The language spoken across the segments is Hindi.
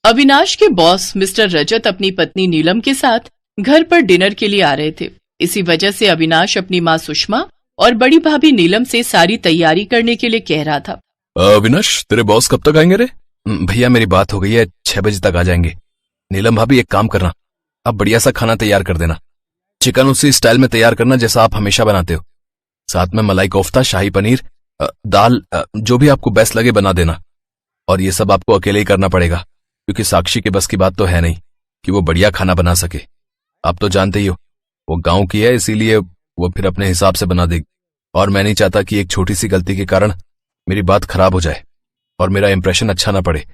अविनाश के बॉस मिस्टर रजत अपनी पत्नी नीलम के साथ घर पर डिनर के लिए आ रहे थे। इसी वजह से अविनाश अपनी माँ सुषमा और बड़ी भाभी नीलम से सारी तैयारी करने के लिए कह रहा था। अविनाश, तेरे बॉस कब तक आएंगे रे? भैया मेरी बात हो गई है, 6 बजे तक आ जाएंगे। नीलम भाभी एक काम करना, आप बढ़िया सा खाना तैयार कर देना। चिकन उसी स्टाइल में तैयार करना जैसा आप हमेशा बनाते हो। साथ में मलाई कोफ्ता, शाही पनीर, दाल, जो भी आपको बेस्ट लगे बना देना। और ये सब आपको अकेले ही करना पड़ेगा क्योंकि साक्षी के बस की बात तो है नहीं कि वो बढ़िया खाना बना सके। आप तो जानते ही हो वो गांव की है, इसीलिए वो फिर अपने हिसाब से बना देगी। और मैं नहीं चाहता कि एक छोटी सी गलती के कारण मेरी बात खराब हो जाए और मेरा इंप्रेशन अच्छा ना पड़े।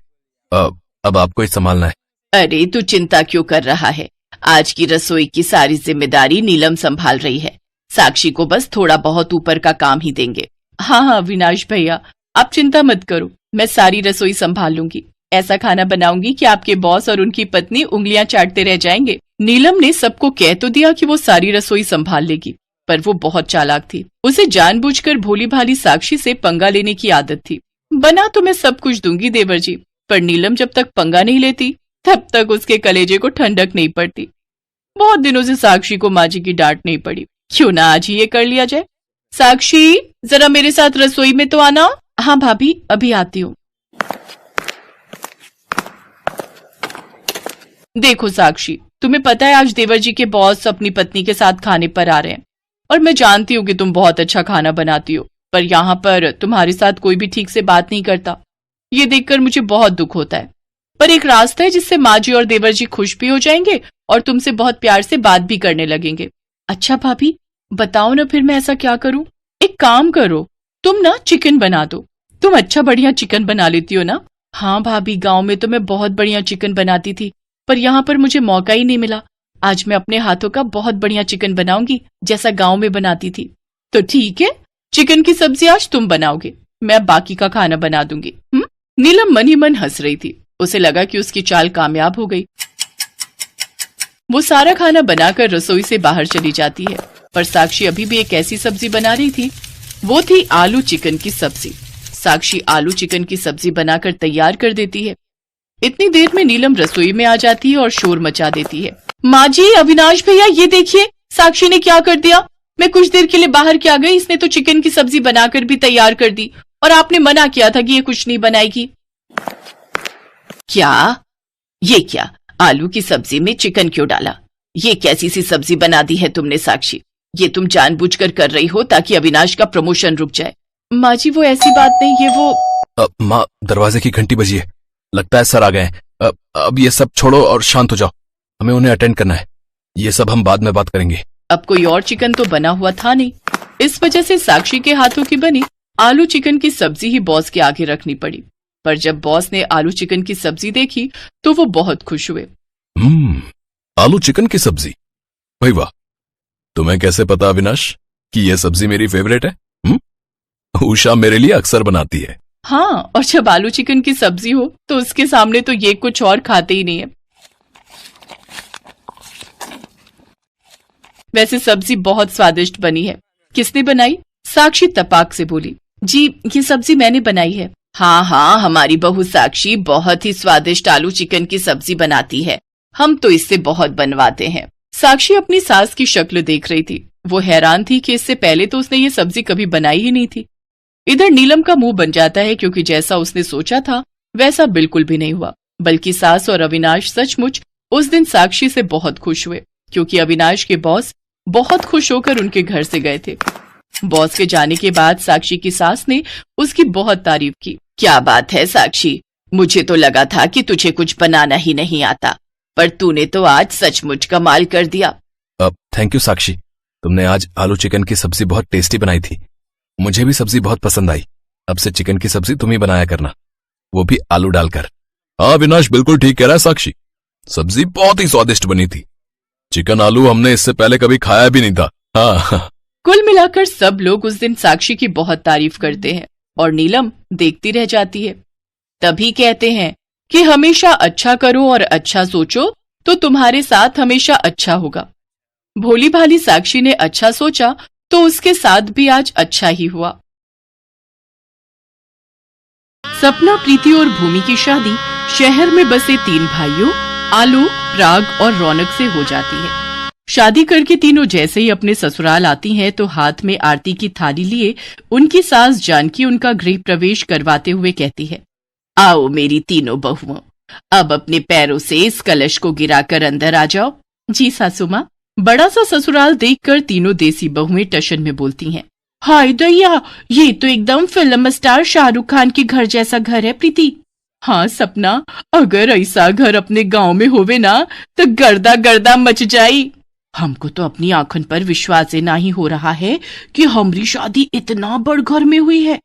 अब आपको ही संभालना है। अरे तू चिंता क्यों कर रहा है? आज की रसोई की सारी जिम्मेदारी नीलम संभाल रही है। साक्षी को बस थोड़ा बहुत ऊपर का काम ही देंगे। हाँ अविनाश भैया, आप चिंता मत करो, मैं सारी रसोई संभाल लूंगी। ऐसा खाना बनाऊंगी कि आपके बॉस और उनकी पत्नी उंगलियां चाटते रह जाएंगे। नीलम ने सबको कह तो दिया कि वो सारी रसोई संभाल लेगी, पर वो बहुत चालाक थी। उसे जानबूझकर भोली भाली साक्षी से पंगा लेने की आदत थी। बना तो मैं सब कुछ दूंगी देवर जी, पर नीलम जब तक पंगा नहीं लेती तब तक उसके कलेजे को ठंडक नहीं पड़ती। बहुत दिनों से साक्षी को माँ जी की डांट नहीं पड़ी, क्यों ना आज ही ये कर लिया जाए। साक्षी, जरा मेरे साथ रसोई में तो आना। हाँ भाभी, अभी आती हूँ। देखो साक्षी, तुम्हें पता है आज देवर जी के बॉस अपनी पत्नी के साथ खाने पर आ रहे हैं और मैं जानती हूँ कि तुम बहुत अच्छा खाना बनाती हो, पर यहाँ पर तुम्हारे साथ कोई भी ठीक से बात नहीं करता। ये देखकर मुझे बहुत दुख होता है, पर एक रास्ता है जिससे माँ जी और देवर जी खुश भी हो जाएंगे और तुमसे बहुत प्यार से बात भी करने लगेंगे। अच्छा भाभी, बताओ ना फिर मैं ऐसा क्या करूँ? एक काम करो, तुम ना चिकन बना दो। तुम अच्छा बढ़िया चिकन बना लेती हो ना? हाँ भाभी, गाँव में तो मैं बहुत बढ़िया चिकन बनाती थी, पर यहाँ पर मुझे मौका ही नहीं मिला। आज मैं अपने हाथों का बहुत बढ़िया चिकन बनाऊंगी जैसा गांव में बनाती थी। तो ठीक है, चिकन की सब्जी आज तुम बनाओगे, मैं बाकी का खाना बना दूंगी। नीलम मन ही मन हंस रही थी। उसे लगा कि उसकी चाल कामयाब हो गई। वो सारा खाना बनाकर रसोई से बाहर चली जाती है, पर साक्षी अभी भी एक ऐसी सब्जी बना रही थी। वो थी आलू चिकन की सब्जी। साक्षी आलू चिकन की सब्जी बनाकर तैयार कर देती है। इतनी देर में नीलम रसोई में आ जाती है और शोर मचा देती है। माँ जी, अविनाश भैया, ये देखिए साक्षी ने क्या कर दिया। मैं कुछ देर के लिए बाहर क्या गई, इसने तो चिकन की सब्जी बनाकर भी तैयार कर दी और आपने मना किया था कि ये कुछ नहीं बनाएगी। क्या? ये क्या, आलू की सब्जी में चिकन क्यों डाला? ये कैसी सी सब्जी बना दी है तुमने साक्षी? ये तुम जानबूझकर कर रही हो ताकि अविनाश का प्रमोशन रुक जाए। माँ जी, वो ऐसी बात नहीं, ये वो। माँ, दरवाजे की घंटी बजी है, लगता है सर आ गए हैं। अब ये सब छोड़ो और शांत हो जाओ, हमें उन्हें अटेंड करना है। ये सब हम बाद में बात करेंगे। अब कोई और चिकन तो बना हुआ था नहीं, इस वजह से साक्षी के हाथों की बनी आलू चिकन की सब्जी ही बॉस के आगे रखनी पड़ी। पर जब बॉस ने आलू चिकन की सब्जी देखी तो वो बहुत खुश हुए। आलू चिकन की सब्जी, भाई वाह। तुम्हें कैसे पता अविनाश कि यह सब्जी मेरी फेवरेट है? उषा मेरे लिए अक्सर बनाती है। हाँ, और जब आलू चिकन की सब्जी हो तो उसके सामने तो ये कुछ और खाते ही नहीं है। वैसे सब्जी बहुत स्वादिष्ट बनी है। किसने बनाई? साक्षी तपाक से बोली। जी, ये सब्जी मैंने बनाई है। हाँ, हमारी बहू साक्षी बहुत ही स्वादिष्ट आलू चिकन की सब्जी बनाती है, हम तो इससे बहुत बनवाते हैं। साक्षी अपनी सास की शक्ल देख रही थी। वो हैरान थी कि इससे पहले तो उसने ये सब्जी कभी बनाई ही नहीं थी। इधर नीलम का मुंह बन जाता है क्योंकि जैसा उसने सोचा था वैसा बिल्कुल भी नहीं हुआ, बल्कि सास और अविनाश सचमुच उस दिन साक्षी से बहुत खुश हुए क्योंकि अविनाश के बॉस बहुत खुश होकर उनके घर से गए थे। बॉस के जाने के बाद साक्षी की सास ने उसकी बहुत तारीफ की। क्या बात है साक्षी, मुझे तो लगा था कि तुझे कुछ बनाना ही नहीं आता, पर तूने तो आज सचमुच कमाल कर दिया। थैंक यू साक्षी, तुमने आज आलू चिकन की सब्जी बहुत टेस्टी बनाई थी। मुझे भी सब्जी बहुत पसंद आई। अब से चिकन की सब्जी तुम ही बनाया करना, वो भी आलू डालकर। हाँ अविनाश, बिल्कुल ठीक कह रहा है साक्षी, सब्जी बहुत ही स्वादिष्ट बनी थी। चिकन आलू हमने इससे पहले कभी खाया भी नहीं था। हाँ। कुल मिलाकर सब लोग उस दिन साक्षी की बहुत तारीफ करते हैं और नीलम देखती रह जाती है। तभी कहते हैं कि हमेशा अच्छा करो और अच्छा सोचो तो तुम्हारे साथ हमेशा अच्छा होगा। भोली भाली साक्षी ने अच्छा सोचा तो उसके साथ भी आज अच्छा ही हुआ। सपना, प्रीति और भूमि की शादी शहर में बसे 3 भाइयों आलोक, पराग और रौनक से हो जाती है। शादी करके तीनों जैसे ही अपने ससुराल आती हैं तो हाथ में आरती की थाली लिए उनकी सास जानकी उनका गृह प्रवेश करवाते हुए कहती है, आओ मेरी तीनों बहुओं, अब अपने पैरों से इस कलश को गिराकर अंदर आ जाओ। जी सासू माँ। बड़ा सा ससुराल देखकर तीनों देसी बहुएं टशन में बोलती हैं, हाय दैया, ये तो एकदम फिल्म स्टार शाहरुख खान के घर जैसा घर है प्रीति। हाँ सपना, अगर ऐसा घर अपने गांव में होवे ना तो गर्दा गर्दा मच जाई। हमको तो अपनी आंखन पर विश्वास नहीं हो रहा है कि हमारी शादी इतना बड़ घर में हुई है।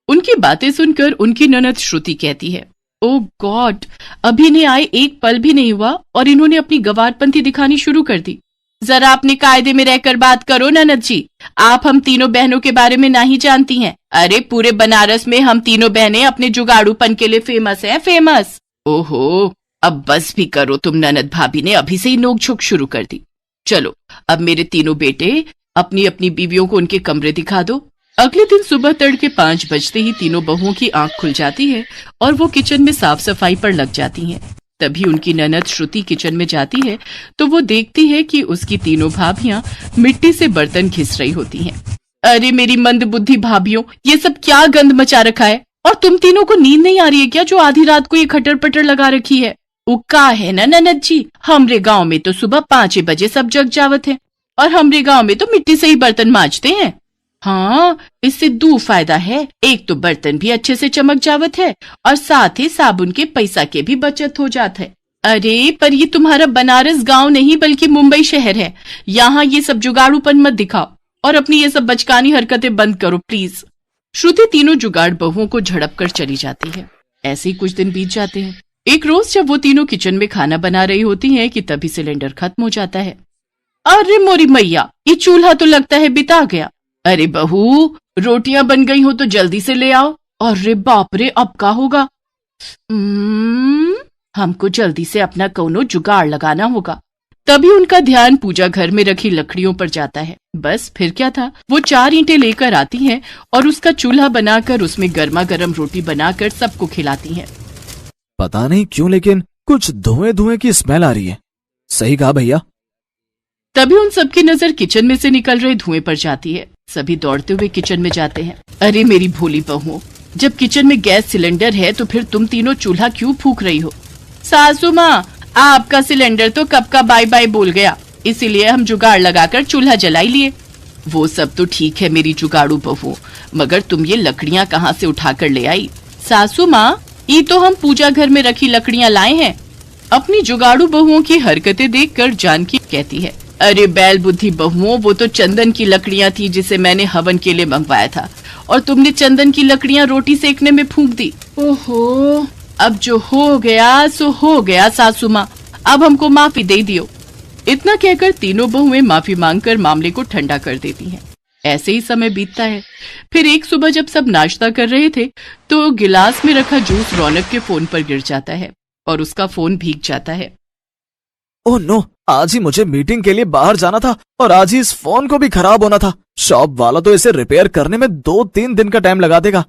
उनकी बातें सुनकर उनकी ननद श्रुति कहती है, ओ गॉड, अभी इन्हें आए एक पल भी नहीं हुआ और इन्होंने अपनी गवारपंथी दिखानी शुरू कर दी। जरा अपने कायदे में रहकर बात करो ननद जी, आप हम तीनों बहनों के बारे में नहीं जानती हैं। अरे पूरे बनारस में हम तीनों बहनें अपने जुगाड़ूपन के लिए फेमस हैं, फेमस। ओहो, अब बस भी करो तुम ननद भाभी ने अभी से ही नोक-झोंक शुरू कर दी। चलो अब मेरे तीनों बेटे अपनी अपनी बीवियों को उनके कमरे दिखा दो। अगले दिन सुबह तड़के 5 बजते ही तीनों बहुओं की आंख खुल जाती है और वो किचन में साफ सफाई पर लग जाती हैं। तभी उनकी ननद श्रुति किचन में जाती है तो वो देखती है कि उसकी तीनों भाभियां मिट्टी से बर्तन घिस रही होती हैं। अरे मेरी मंद बुद्धि भाभियों, ये सब क्या गंद मचा रखा है? और तुम तीनों को नींद नहीं आ रही है क्या जो आधी रात को ये खटर पटर लगा रखी है? उक्का है ना ननद जी, हमरे गांव में तो सुबह 5 बजे सब जग जावत है और हमरे गांव में तो मिट्टी से ही बर्तन मांजते हैं। हाँ, इससे 2 फायदा है, एक तो बर्तन भी अच्छे से चमक जावत है और साथ ही साबुन के पैसा के भी बचत हो जात है। अरे पर ये तुम्हारा बनारस गांव नहीं बल्कि मुंबई शहर है, यहाँ ये सब जुगाड़ूपन मत दिखाओ और अपनी ये सब बचकानी हरकतें बंद करो प्लीज। श्रुति तीनों जुगाड़ बहुओं को झड़प कर चली जाती है। ऐसे ही कुछ दिन बीत जाते हैं। एक रोज जब वो तीनों किचन में खाना बना रही होती हैं कि तभी सिलेंडर खत्म हो जाता है। अरे मोरी मैया, ये चूल्हा तो लगता है बिता गया। अरे बहू, रोटियां बन गई हो तो जल्दी से ले आओ। अरे बाप रे, अब क्या होगा? हमको जल्दी से अपना कौनो जुगाड़ लगाना होगा। तभी उनका ध्यान पूजा घर में रखी लकड़ियों पर जाता है। बस फिर क्या था, वो 4 ईंटें लेकर आती हैं और उसका चूल्हा बनाकर उसमें गर्मा गर्म रोटी बनाकर सबको खिलाती हैं। पता नहीं क्यों लेकिन कुछ धुएं धुएं की स्मेल आ रही है। सही कहा भैया। तभी उन सबकी नजर किचन में से निकल रहे धुएं पर जाती है। सभी दौड़ते हुए किचन में जाते हैं। अरे मेरी भोली बहू, जब किचन में गैस सिलेंडर है तो फिर तुम तीनों चूल्हा क्यों फूंक रही हो? सासू माँ, आपका सिलेंडर तो कब का बाय बाय बोल गया, इसीलिए हम जुगाड़ लगाकर चूल्हा जलाई लिए। वो सब तो ठीक है मेरी जुगाड़ू बहू, मगर तुम ये लकड़ियाँ कहाँ से उठा कर ले आई? सासू माँ, ये तो हम पूजा घर में रखी लकड़ियाँ लाए हैं। अपनी जुगाड़ू बहुओं की हरकतें देखकर जानकी कहती है, अरे बैल बुद्धि बहुओं, वो तो चंदन की लकड़ियाँ थी जिसे मैंने हवन के लिए मंगवाया था और तुमने चंदन की लकड़ियाँ रोटी सेकने में फूंक दी। ओहो, अब जो हो गया सो हो गया सासू माँ, अब हमको माफी दे दियो। इतना कहकर तीनों बहुएं माफी मांगकर मामले को ठंडा कर देती हैं। ऐसे ही समय बीतता है। फिर एक सुबह जब सब नाश्ता कर रहे थे तो गिलास में रखा जूस रौनक के फोन पर गिर जाता है और उसका फोन भीग जाता है। ओह नो, आज ही मुझे मीटिंग के लिए बाहर जाना था और आज ही इस फोन को भी खराब होना था। शॉप वाला तो इसे रिपेयर करने में 2-3 दिन का टाइम लगा देगा।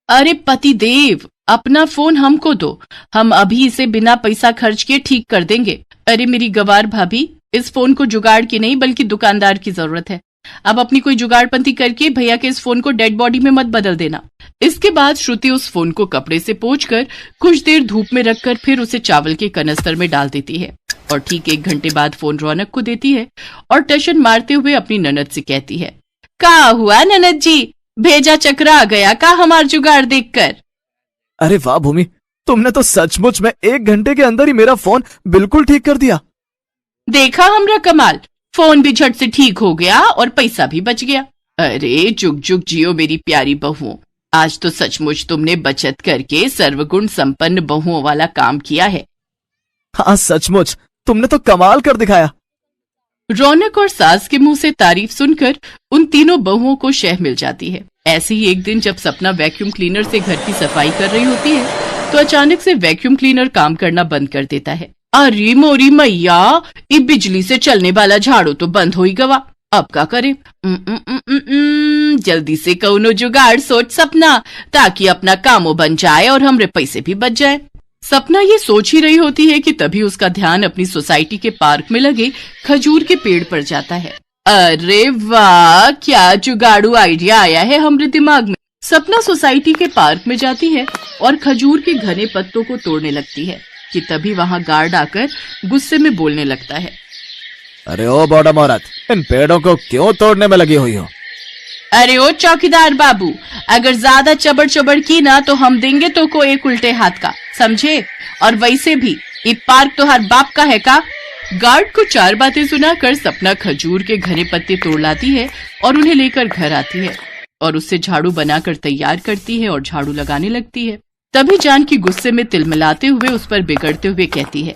अरे पति देव, अपना फोन हमको दो, हम अभी इसे बिना पैसा खर्च किए ठीक कर देंगे। अरे मेरी गवार भाभी, इस फोन को जुगाड़ की नहीं बल्कि दुकानदार की जरूरत है। अब अपनी कोई जुगाड़पंती करके भैया के इस फोन को डेड बॉडी में मत बदल देना। इसके बाद श्रुति उस फोन को कपड़े से पोंछकर कुछ देर धूप में रखकर फिर उसे चावल के कनस्तर में डाल देती है और ठीक 1 घंटे बाद फोन रौनक को देती है और टशन मारते हुए अपनी ननद से कहती है, क्या हुआ ननद जी, भेजा चक्रा आ गया का हमार जुगाड़ देखकर? अरे वाह भूमि, तुमने तो सचमुच में 1 घंटे के अंदर ही मेरा फोन बिल्कुल ठीक कर दिया। देखा हमरा कमाल, फोन भी झट से ठीक हो गया और पैसा भी बच गया। अरे जुग जुग जियो मेरी प्यारी बहुओं, आज तो सचमुच तुमने बचत करके सर्वगुण संपन्न बहुओं वाला काम किया है। हाँ सचमुच, तुमने तो कमाल कर दिखाया। रौनक और सास के मुंह से तारीफ सुनकर उन तीनों बहुओं को शह मिल जाती है। ऐसे ही एक दिन जब सपना वैक्यूम क्लीनर से घर की सफाई कर रही होती है तो अचानक से वैक्यूम क्लीनर काम करना बंद कर देता है। अरे मोरी मैया, ये बिजली से चलने वाला झाड़ू तो बंद हो ही गवा, अब क्या करें? जल्दी से कौनो जुगाड़ सोच सपना, ताकि अपना कामो बन जाए और हमरे पैसे भी बच जाए। सपना ये सोच ही रही होती है कि तभी उसका ध्यान अपनी सोसाइटी के पार्क में लगे खजूर के पेड़ पर जाता है। अरे वाह, क्या जुगाड़ू आइडिया आया है हमारे दिमाग में। सपना सोसाइटी के पार्क में जाती है और खजूर के घने पत्तों को तोड़ने लगती है कि तभी वहाँ गार्ड आकर गुस्से में बोलने लगता है। अरे ओ बॉडम औरत, इन पेड़ों को क्यों तोड़ने में लगी हुई हो? अरे ओ चौकीदार बाबू, अगर ज्यादा चबड़ चबड़ की ना तो हम देंगे तो को एक उल्टे हाथ का, समझे? और वैसे भी ये पार्क तो हर बाप का है का। गार्ड को 4 बातें सुनाकर सपना खजूर के घने पत्ते तोड़ लाती है और उन्हें लेकर घर आती है और उससे झाड़ू बनाकर तैयार करती है और झाड़ू लगाने लगती है। तभी जानकी गुस्से में तिलमिलाते हुए उस पर बिगड़ते हुए कहती है,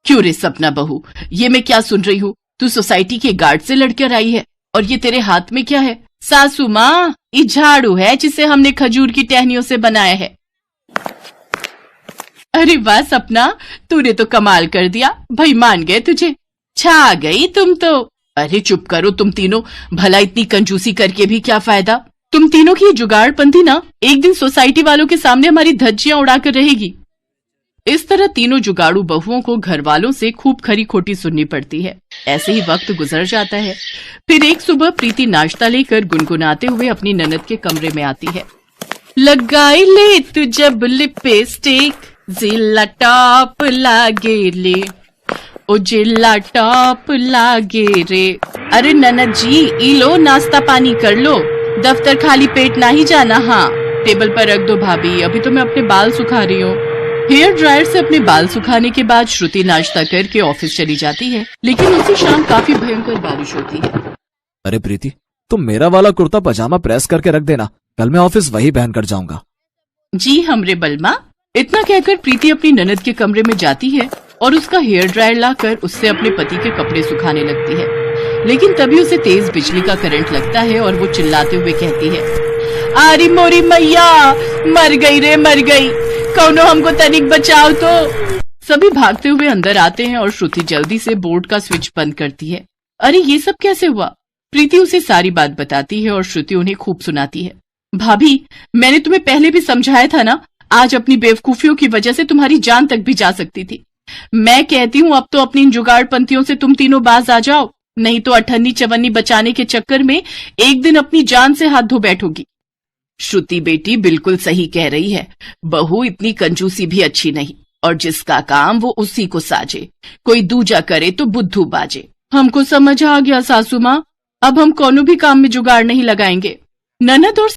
क्यों रे सपना बहू, ये मैं क्या सुन रही हूँ? तू सोसाइटी के गार्ड से लड़कर आई है और ये तेरे हाथ में क्या है? सासू माँ, ये झाड़ू है जिसे हमने खजूर की टहनियों से बनाया है। अरे वाह सपना, तूने तो कमाल कर दिया, भाई मान गए तुझे, छा गई तुम तो। अरे चुप करो तुम तीनों, भला इतनी कंजूसी करके भी क्या फायदा? तुम तीनों की जुगाड़पंथी ना एक दिन सोसाइटी वालों के सामने हमारी धज्जियां उड़ाकर रहेगी। इस तरह तीनों जुगाड़ू बहुओं को घर वालों से खूब खरी खोटी सुननी पड़ती है। ऐसे ही वक्त गुजर जाता है। फिर एक सुबह प्रीति नाश्ता लेकर गुनगुनाते हुए अपनी ननद के कमरे में आती है। लगाई ले तू जब लिपस्टिक, जिला टॉप लागे ले, ओ जिला टॉप लागे रे। अरे ननद जी, ई लो नाश्ता पानी कर लो, दफ्तर खाली पेट ना ही जाना। हाँ, टेबल पर रख दो भाभी, अभी तो मैं अपने बाल सुखा रही हूँ। हेयर ड्रायर से अपने बाल सुखाने के बाद श्रुति नाश्ता करके ऑफिस चली जाती है, लेकिन उसी शाम काफी भयंकर बारिश होती है। अरे प्रीति, तुम मेरा वाला कुर्ता पजामा प्रेस करके रख देना, कल मैं ऑफिस वही पहन कर जाऊंगा। जी हमरे बलमा। इतना कहकर प्रीति अपनी ननद के कमरे में जाती है और उसका हेयर ड्रायर लाकर उससे अपने पति के कपड़े सुखाने लगती है। लेकिन तभी उसे तेज बिजली का करंट लगता है और वो चिल्लाते हुए कहती है, आरी मोरी मैया, मर गई रे मर गई, कौनो हमको तनिक बचाओ तो। सभी भागते हुए अंदर आते हैं और श्रुति जल्दी से बोर्ड का स्विच बंद करती है। अरे ये सब कैसे हुआ? प्रीति उसे सारी बात बताती है और श्रुति उन्हें खूब सुनाती है। भाभी, मैंने तुम्हें पहले भी समझाया था ना, आज अपनी बेवकूफियों की वजह से तुम्हारी जान तक भी जा सकती थी। मैं कहती हूँ अब तो अपनी इन जुगाड़पंथियों से तुम तीनों बाज आ जाओ, नहीं तो अठन्नी चवन्नी बचाने के चक्कर में एक दिन अपनी जान से हाथ धो बैठोगी। श्रुति बेटी बिल्कुल सही कह रही है, बहू इतनी कंजूसी भी अच्छी नहीं, और जिसका काम वो उसी को साजे, कोई दूजा करे तो बुद्धू बाजे। हमको समझ आ गया सासू माँ, अब हम कोनो भी काम में जुगाड़ नहीं लगाएंगे। ननद और